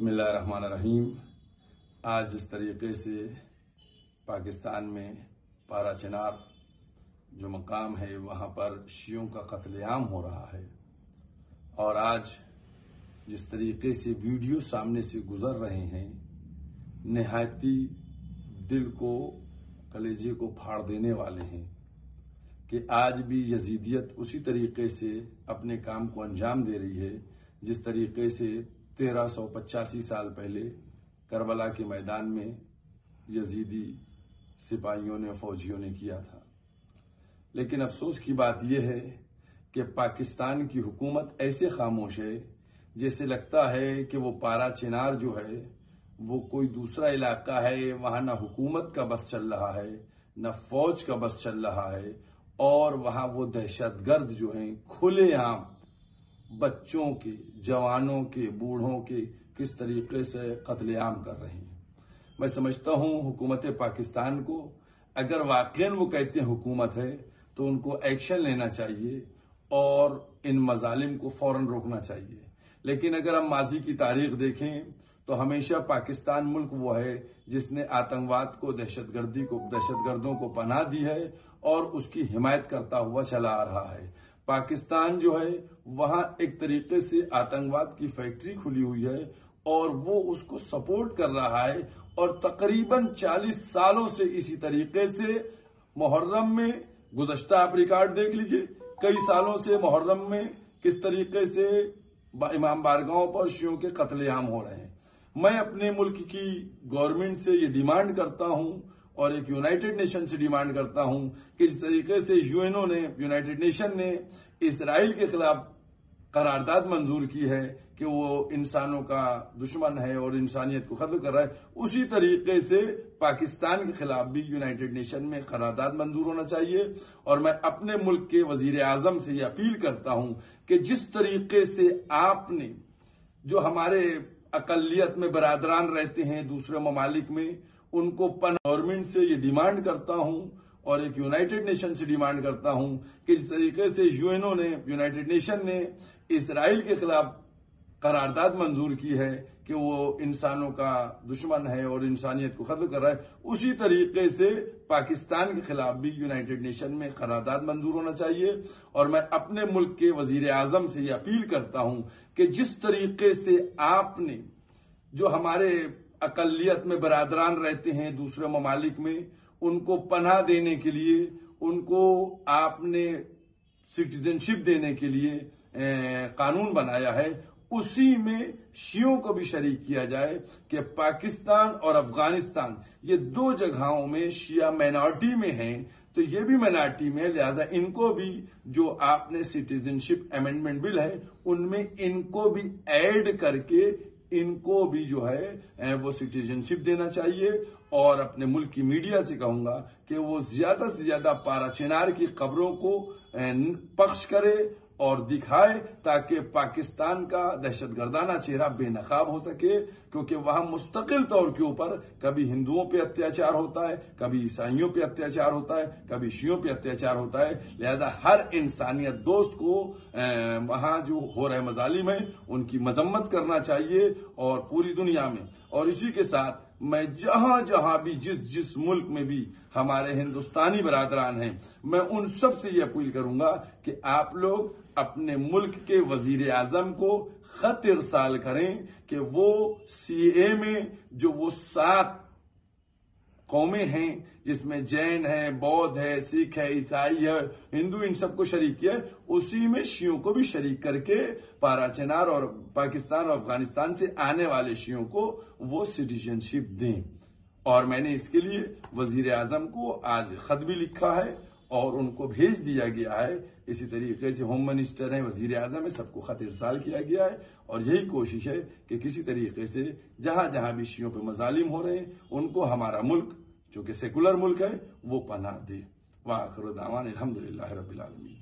बिस्मिल्लाहिर्रहमानिर्रहीम। आज जिस तरीके से पाकिस्तान में पारा चिनार जो मकाम है वहाँ पर शियों का कत्लेआम हो रहा है और आज जिस तरीके से वीडियो सामने से गुजर रहे हैं, निहायती दिल को कलेजे को फाड़ देने वाले हैं कि आज भी यजीदियत उसी तरीके से अपने काम को अंजाम दे रही है जिस तरीके से 1385 साल पहले करबला के मैदान में यजीदी सिपाहियों ने फौजियों ने किया था। लेकिन अफसोस की बात यह है कि पाकिस्तान की हुकूमत ऐसे खामोश है जैसे लगता है कि वो पारा चिनार जो है वो कोई दूसरा इलाका है, वहां ना हुकूमत का बस चल रहा है न फौज का बस चल रहा है और वहां वो दहशतगर्द जो हैं खुलेआम बच्चों के, जवानों के, बूढ़ों के किस तरीके से कत्लेआम कर रहे हैं। मैं समझता हूं हुकूमत पाकिस्तान को अगर वाकईन वो कहते हैं हुकूमत है तो उनको एक्शन लेना चाहिए और इन मजालिम को फौरन रोकना चाहिए। लेकिन अगर हम माजी की तारीख देखें तो हमेशा पाकिस्तान मुल्क वो है जिसने आतंकवाद को, दहशतगर्दों को पनाह दी है और उसकी हिमायत करता हुआ चला आ रहा है। पाकिस्तान जो है वहां एक तरीके से आतंकवाद की फैक्ट्री खुली हुई है और वो उसको सपोर्ट कर रहा है और तकरीबन 40 सालों से इसी तरीके से मुहर्रम में गुज़श्ता आप रिकॉर्ड देख लीजिए, कई सालों से मुहर्रम में किस तरीके से इमाम बारगाहों पर शियों के कत्लेआम हो रहे हैं। मैं अपने मुल्क की गवर्नमेंट से ये डिमांड करता हूं और एक यूनाइटेड नेशन से डिमांड करता हूं कि जिस तरीके से यूनाइटेड नेशन ने इसराइल के खिलाफ करारदाद मंजूर की है कि वो इंसानों का दुश्मन है और इंसानियत को खत्म कर रहा है, उसी तरीके से पाकिस्तान के खिलाफ भी यूनाइटेड नेशन में करारदाद मंजूर होना चाहिए। और मैं अपने मुल्क के वजीर आजम से ये अपील करता हूं कि जिस तरीके से आपने जो हमारे अकलियत में बरादरान रहते हैं दूसरे ममालिक में, उनको गवर्नमेंट से ये डिमांड करता हूं और एक यूनाइटेड नेशन से डिमांड करता हूं कि जिस तरीके से यूनाइटेड नेशन ने इसराइल के खिलाफ करारदाद मंजूर की है कि वो इंसानों का दुश्मन है और इंसानियत को खत्म कर रहा है, उसी तरीके से पाकिस्तान के खिलाफ भी यूनाइटेड नेशन में करारदाद मंजूर होना चाहिए। और मैं अपने मुल्क के वजीर आजम से ये अपील करता हूं कि जिस तरीके से आपने जो हमारे अकलियत में बरादरान रहते हैं दूसरे ममालिक में, उनको पनाह देने के लिए, उनको आपने सिटीजनशिप देने के लिए कानून बनाया है, उसी में शियों को भी शरीक किया जाए कि पाकिस्तान और अफगानिस्तान ये दो जगहों में शिया माइनॉरिटी में हैं तो ये भी माइनॉरिटी में, लिहाजा इनको भी जो आपने सिटीजनशिप अमेंडमेंट बिल है उनमें इनको भी ऐड करके इनको भी जो है वो सिटीजनशिप देना चाहिए। और अपने मुल्क की मीडिया से कहूंगा कि वो ज्यादा से ज्यादा पारा चिनार की खबरों को पक्ष करे और दिखाए ताकि पाकिस्तान का दहशतगर्दाना चेहरा बेनकाब हो सके, क्योंकि वहां मुस्तकिल तौर के ऊपर कभी हिंदुओं पे अत्याचार होता है, कभी ईसाइयों पे अत्याचार होता है, कभी शियों पे अत्याचार होता है। लिहाजा हर इंसानियत दोस्त को वहां जो हो रहे मजालिम है उनकी मजम्मत करना चाहिए और पूरी दुनिया में। और इसी के साथ मैं जहां भी जिस मुल्क में भी हमारे हिंदुस्तानी बरादरान हैं, मैं उन सब से ये अपील करूंगा कि आप लोग अपने मुल्क के वजीर आजम को खत इरसाल करें कि वो सीए में जो वो 7 कौमें हैं जिसमें जैन है, बौद्ध है, सिख है, ईसाई है, हिंदू, इन सबको शरीक किया है, उसी में शियों को भी शरीक करके पारा चिनार और पाकिस्तान और अफगानिस्तान से आने वाले शियों को वो सिटीजनशिप दें। और मैंने इसके लिए वजीर आजम को आज खत भी लिखा है और उनको भेज दिया गया है। इसी तरीके से होम मिनिस्टर है, वजीर आजम है, सबको खत इरसाल किया गया है और यही कोशिश है कि किसी तरीके से जहां भी शियों पे मजालिम हो रहे हैं उनको हमारा मुल्क जो कि सेकुलर मुल्क है वो पनाह दे। वाखिर दावाना अल्हम्दुलिल्लाहि रब्बिल आलमीन।